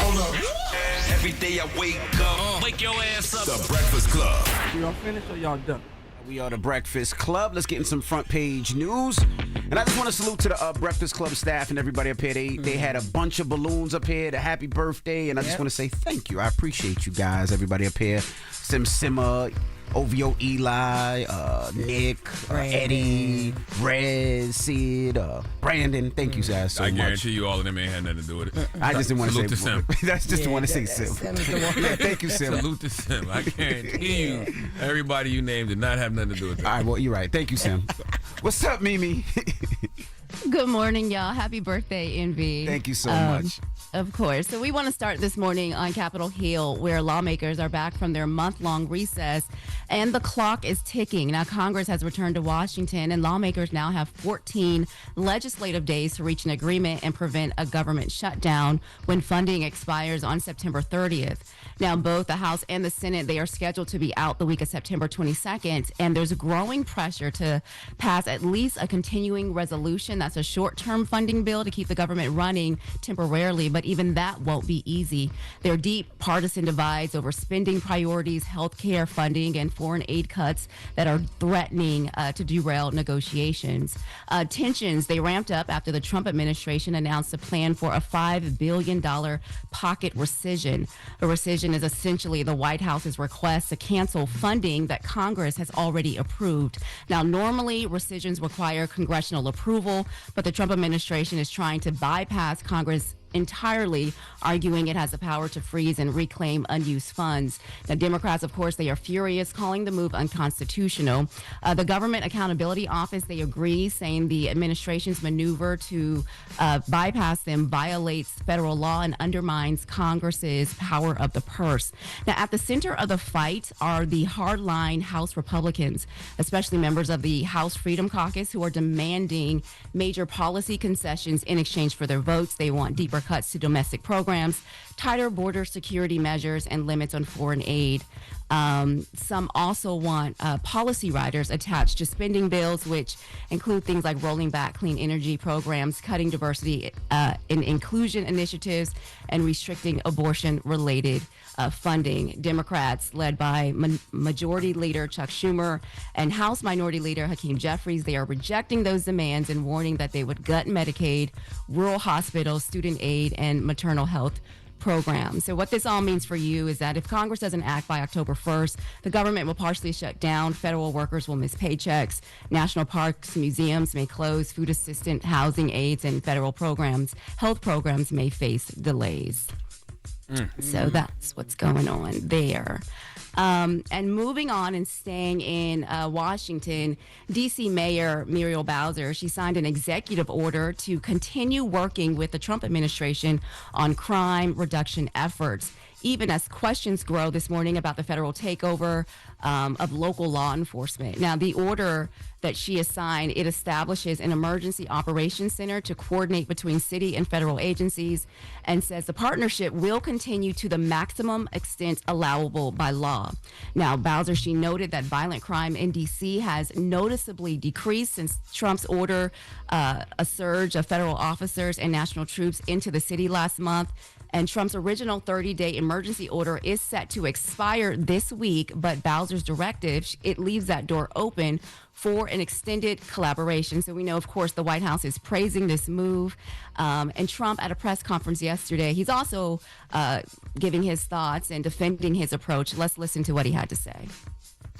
Every day I wake up, wake your ass up. The Breakfast Club. Y'all finished or y'all done? We are the Breakfast Club. Let's get in some front page news. And I just want to salute to the Breakfast Club staff and everybody up here. They had a bunch of balloons up here, the happy birthday. And I just want to say thank you. I appreciate you guys, everybody up here. Simma, OVO Eli, Nick, Eddie, Rez, Sid, Brandon. Thank you guys so much. I guarantee you all of them ain't had nothing to do with it. I just didn't want to say Sim. That's just want to say Sim. Yeah, thank you, Sim. Salute to Sim. I guarantee you, everybody you named did not have nothing to do with it. All right, well, you're right. Thank you, Sim. What's up, Mimi? Good morning, y'all. Happy birthday, Envy. Thank you so much. Of course. So we want to start this morning on Capitol Hill, where lawmakers are back from their month-long recess, and the clock is ticking. Now, Congress has returned to Washington, and lawmakers now have 14 legislative days to reach an agreement and prevent a government shutdown when funding expires on September 30th. Now, both the House and the Senate, they are scheduled to be out the week of September 22nd, and there's growing pressure to pass at least a continuing resolution. That's a short-term funding bill to keep the government running temporarily, but even that won't be easy. There are deep partisan divides over spending priorities, health care funding, and foreign aid cuts that are threatening to derail negotiations. Tensions, they ramped up after the Trump administration announced a plan for a $5 billion pocket rescission. A rescission is essentially the White House's request to cancel funding that Congress has already approved. Now, normally, rescissions require congressional approval, but the Trump administration is trying to bypass Congress entirely, arguing it has the power to freeze and reclaim unused funds. Now, Democrats, of course, they are furious, calling the move unconstitutional. The Government Accountability Office, they agree, saying the administration's maneuver to bypass them violates federal law and undermines Congress's power of the purse. Now, at the center of the fight are the hardline House Republicans, especially members of the House Freedom Caucus, who are demanding major policy concessions in exchange for their votes. They want deeper cuts to domestic programs, tighter border security measures, and limits on foreign aid. Some also want policy riders attached to spending bills, which include things like rolling back clean energy programs, cutting diversity and inclusion initiatives, and restricting abortion-related funding. Democrats, led by Majority Leader Chuck Schumer and House Minority Leader Hakeem Jeffries, they are rejecting those demands and warning that they would gut Medicaid, rural hospitals, student aid, and maternal health programs. So what this all means for you is that if Congress doesn't act by October 1st, the government will partially shut down, federal workers will miss paychecks, national parks, museums may close, food assistance, housing aids, and federal programs, health programs may face delays. So that's what's going on there. And moving on and staying in Washington, D.C. Mayor Muriel Bowser, she signed an executive order to continue working with the Trump administration on crime reduction efforts, even as questions grow this morning about the federal takeover of local law enforcement. Now, the order that she has signed, it establishes an emergency operations center to coordinate between city and federal agencies, and says the partnership will continue to the maximum extent allowable by law. Now, Bowser, she noted that violent crime in D.C. has noticeably decreased since Trump's order a surge of federal officers and national troops into the city last month. And Trump's original 30-day emergency order is set to expire this week, but Bowser's directive, it leaves that door open for an extended collaboration. So we know, of course, the White House is praising this move. And Trump, at a press conference yesterday, he's also giving his thoughts and defending his approach. Let's listen to what he had to say.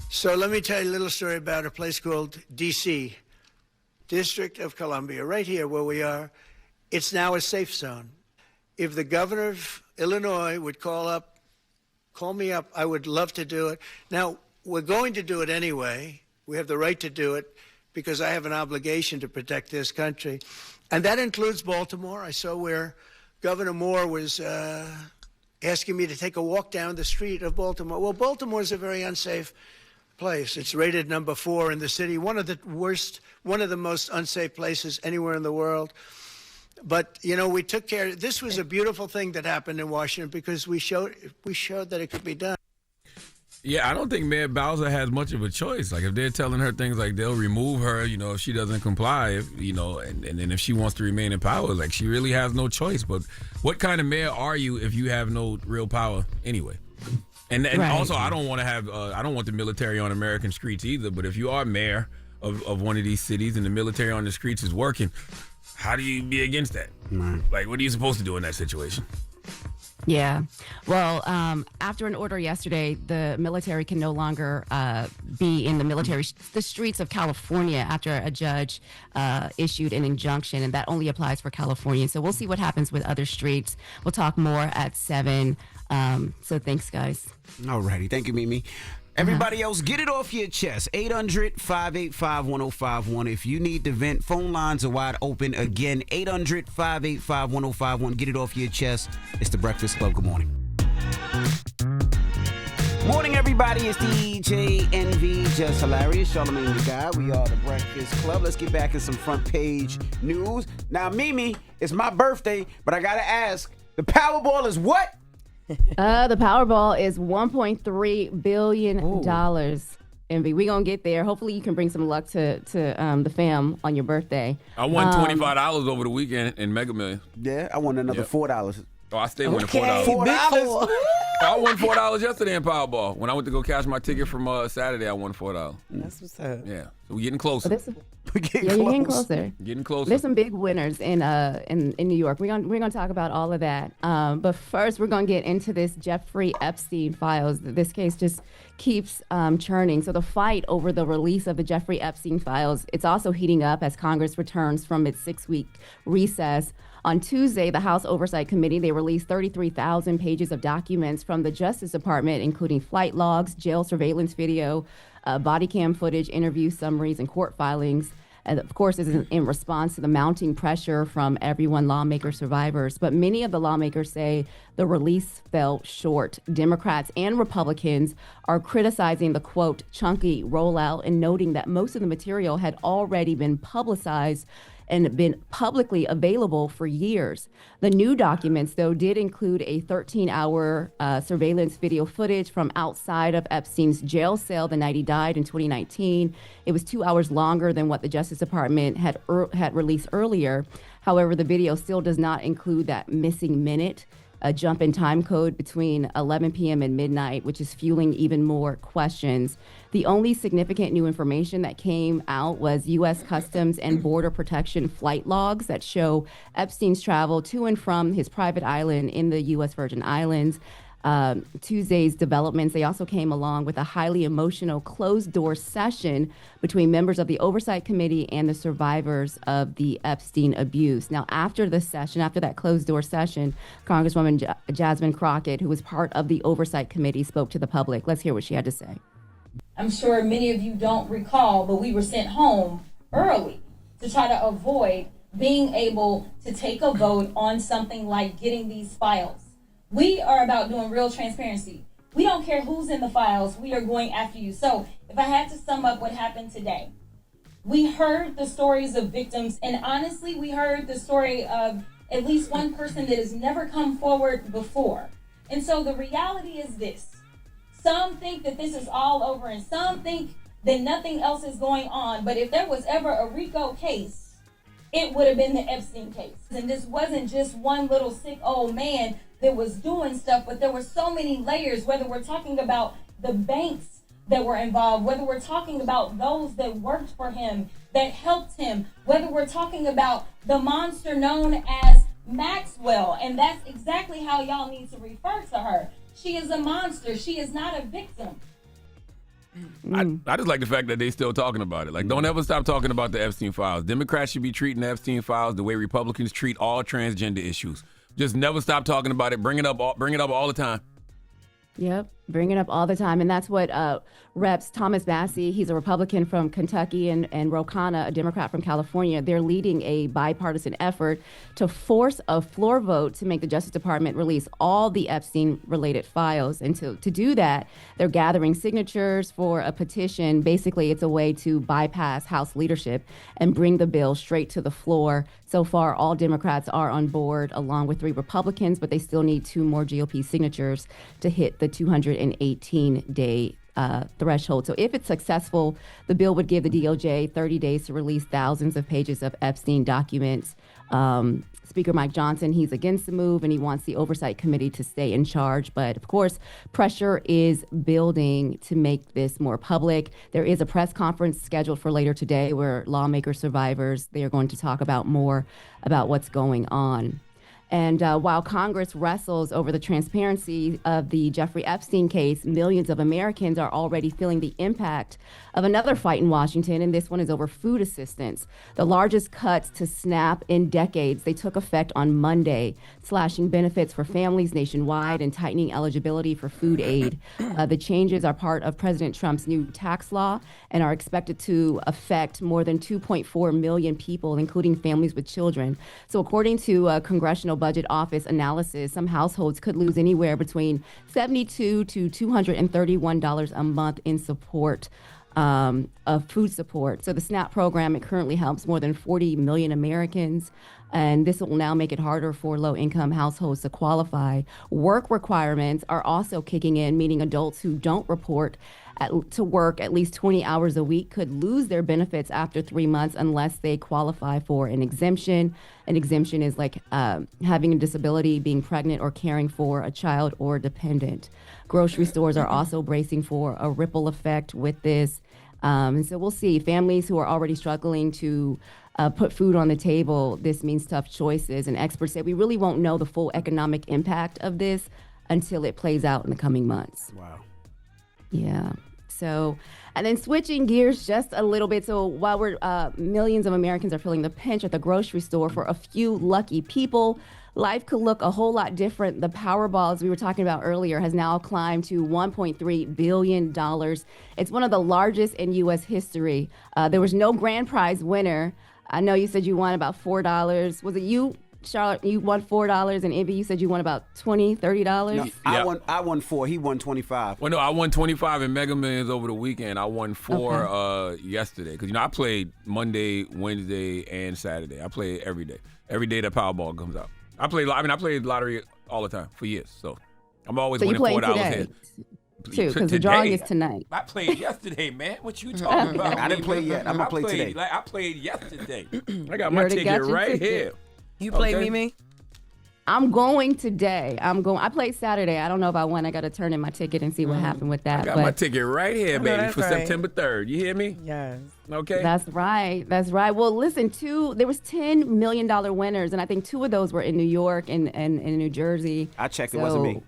So let me tell you a little story about a place called D.C., District of Columbia, right here where we are. It's now a safe zone. If the governor of Illinois would call me up, I would love to do it. Now, we're going to do it anyway. We have the right to do it because I have an obligation to protect this country. And that includes Baltimore. I saw where Governor Moore was asking me to take a walk down the street of Baltimore. Well, Baltimore is a very unsafe place. It's rated number 4 in the city, one of the most unsafe places anywhere in the world. But, you know, we took care. This was a beautiful thing that happened in Washington because we showed that it could be done. Yeah, I don't think Mayor Bowser has much of a choice. Like, if they're telling her things like they'll remove her, if she doesn't comply, and then if she wants to remain in power, like, she really has no choice. But what kind of mayor are you if you have no real power anyway? And Right. also, I don't want to have, I don't want the military on American streets either. But if you are mayor of one of these cities and the military on the streets is working, how do you be against that? Right. Like, what are you supposed to do in that situation? Yeah. Well, after an order yesterday, the military can no longer be in the streets of California after a judge issued an injunction, and that only applies for California. So we'll see what happens with other streets. We'll talk more at 7. So thanks, guys. Alrighty. Thank you, Mimi. Everybody else, get it off your chest. 800-585-1051. If you need to vent, phone lines are wide open. Again, 800-585-1051. Get it off your chest. It's the Breakfast Club. Good morning. Morning, everybody. It's DJ NV, Jess Hilarious, Charlamagne the guy. We are the Breakfast Club. Let's get back in some front page news. Now, Mimi, it's my birthday, but I got to ask, the Powerball is what? The Powerball is $1.3 billion. Envy, we gonna get there. Hopefully, you can bring some luck to the fam on your birthday. I won $25 over the weekend in Mega Millions. Yeah, I won another $4. Oh, I stayed winning $4. $4? I won $4 yesterday in Powerball. When I went to go cash my ticket from Saturday, I won $4. That's what's up. Yeah, so we're getting closer. We're getting You're getting close. closer. Getting closer. There's some big winners in New York. We're gonna talk about all of that. But first, we're gonna get into this Jeffrey Epstein files. This case just keeps churning. So the fight over the release of the Jeffrey Epstein files, it's also heating up as Congress returns from its 6-week recess. On Tuesday, the House Oversight Committee, they released 33,000 pages of documents from the Justice Department, including flight logs, jail surveillance video, body cam footage, interview summaries, and court filings. And of course, this is in response to the mounting pressure from everyone, lawmakers, survivors. But many of the lawmakers say the release fell short. Democrats and Republicans are criticizing the, quote, chunky rollout and noting that most of the material had already been publicized and been publicly available for years. The new documents, though, did include a 13-hour surveillance video footage from outside of Epstein's jail cell the night he died in 2019. It was 2 hours longer than what the Justice Department had released earlier. However, the video still does not include that missing minute, a jump in time code between 11 p.m. and midnight, which is fueling even more questions. The only significant new information that came out was U.S. Customs and Border Protection flight logs that show Epstein's travel to and from his private island in the U.S. Virgin Islands. Tuesday's developments, they also came along with a highly emotional closed-door session between members of the Oversight Committee and the survivors of the Epstein abuse. Now, after the session, after that closed-door session, Congresswoman Jasmine Crockett, who was part of the Oversight Committee, spoke to the public. Let's hear what she had to say. I'm sure many of you don't recall, but we were sent home early to try to avoid being able to take a vote on something like getting these files. We are about doing real transparency. We don't care who's in the files. We are going after you. So if I had to sum up what happened today, we heard the stories of victims, and honestly, we heard the story of at least one person that has never come forward before. And so the reality is this. Some think that this is all over, and some think that nothing else is going on. But if there was ever a RICO case, it would have been the Epstein case. And this wasn't just one little sick old man that was doing stuff, but there were so many layers, whether we're talking about the banks that were involved, whether we're talking about those that worked for him, that helped him, whether we're talking about the monster known as Maxwell. And that's exactly how y'all need to refer to her. She is a monster. She is not a victim. I just like the fact that they still talking about it. Like, don't ever stop talking about the Epstein files. Democrats should be treating the Epstein files the way Republicans treat all transgender issues. Just never stop talking about it. Bring it up all the time. Yep, bring it up all the time. And that's what Reps Thomas Massey, he's a Republican from Kentucky, and Ro Khanna, a Democrat from California, they're leading a bipartisan effort to force a floor vote to make the Justice Department release all the Epstein-related files. And to do that, they're gathering signatures for a petition. Basically, it's a way to bypass House leadership and bring the bill straight to the floor. So far, all Democrats are on board, along with 3 Republicans, but they still need 2 more GOP signatures to hit the 200 118-day threshold. So if it's successful, the bill would give the DOJ 30 days to release thousands of pages of Epstein documents. Speaker Mike Johnson, he's against the move and he wants the Oversight Committee to stay in charge. But of course, pressure is building to make this more public. There is a press conference scheduled for later today where lawmakers, survivors, they are going to talk about more about what's going on. And while Congress wrestles over the transparency of the Jeffrey Epstein case, millions of Americans are already feeling the impact of another fight in Washington, and this one is over food assistance. The largest cuts to SNAP in decades, they took effect on Monday, slashing benefits for families nationwide and tightening eligibility for food aid. The changes are part of President Trump's new tax law and are expected to affect more than 2.4 million people, including families with children. So according to a Congressional Budget Office analysis, some households could lose anywhere between $72 to $231 a month in support of food support. So the SNAP program, it currently helps more than 40 million Americans, and this will now make it harder for low-income households to qualify. Work requirements are also kicking in, meaning adults who don't report to work at least 20 hours a week could lose their benefits after 3 months unless they qualify for an exemption. An exemption is like having a disability, being pregnant, or caring for a child or dependent. Grocery stores are also bracing for a ripple effect with this. And so we'll see. Families who are already struggling to put food on the table, this means tough choices. And experts say we really won't know the full economic impact of this until it plays out in the coming months. Wow. Yeah. So, and then switching gears just a little bit. So while we're millions of Americans are feeling the pinch at the grocery store, for a few lucky people, life could look a whole lot different. The Powerball, as we were talking about earlier, has now climbed to $1.3 billion. It's one of the largest in U.S. history. There was no grand prize winner. I know you said you won about $4. Was it you, Charlotte? You won $4, and Envy, you said you won about $20, $30. No, I won 4. He won 25. Well, no, I won 25 in Mega Millions over the weekend. I won 4 yesterday because I played Monday, Wednesday, and Saturday. I play every day. Every day that Powerball comes out. I played lottery all the time for years, so I'm always winning $4 here. Too, because the drawing is tonight. I played yesterday, man. What you talking about? I didn't play yet. I'm gonna play today. I played yesterday. I got my ticket right here. You play Mimi? I'm going today. I played Saturday. I don't know if I won. I got to turn in my ticket and see what happened with that. I got my ticket right here, baby, for September 3rd. You hear me? Yes. Okay. That's right. That's right. Well, listen, there was $10 million winners, and I think 2 of those were in New York and in New Jersey. I checked. It wasn't me.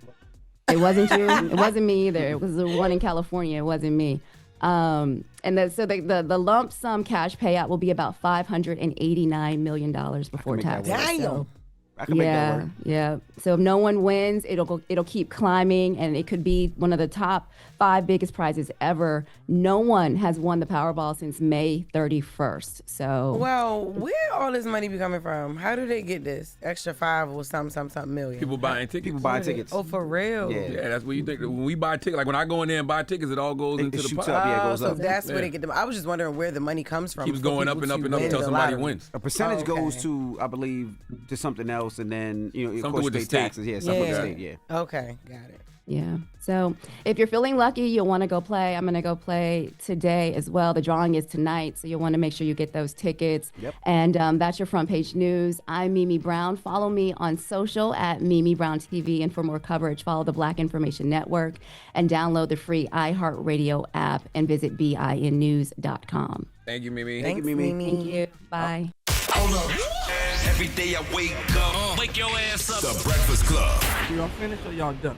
It wasn't you? It wasn't me either. It was the one in California. It wasn't me. And the lump sum cash payout will be about $589 million before taxes. Damn. I can make that work. Yeah. So if no one wins, it'll keep climbing, and it could be one of the top 5 biggest prizes ever. No one has won the Powerball since May 31st. So well, where all this money be coming from? How do they get this extra 5 or something million? People buying tickets. People buying tickets. Oh, for real? Yeah, that's what you think. When we buy tickets, like when I go in there and buy tickets, it all goes into the pot. Up, yeah, it goes so up. that's where they get them. I was just wondering where the money comes from. Keeps going up and up and up until somebody wins. A percentage goes to, I believe, to something else, and then of something course, with the state. Taxes. Yeah, something with the state. Yeah. Okay, got it. Yeah. So if you're feeling lucky, you'll want to go play. I'm going to go play today as well. The drawing is tonight, so you'll want to make sure you get those tickets. Yep. And that's your front page news. I'm Mimi Brown. Follow me on social at Mimi Brown TV. And for more coverage, follow the Black Information Network and download the free iHeartRadio app and visit BINnews.com. Thank you, Mimi. Thanks, Mimi. Thank you. Bye. Hold up. Every day I wake up, wake your ass up. The Breakfast Club. Y'all finished or y'all done?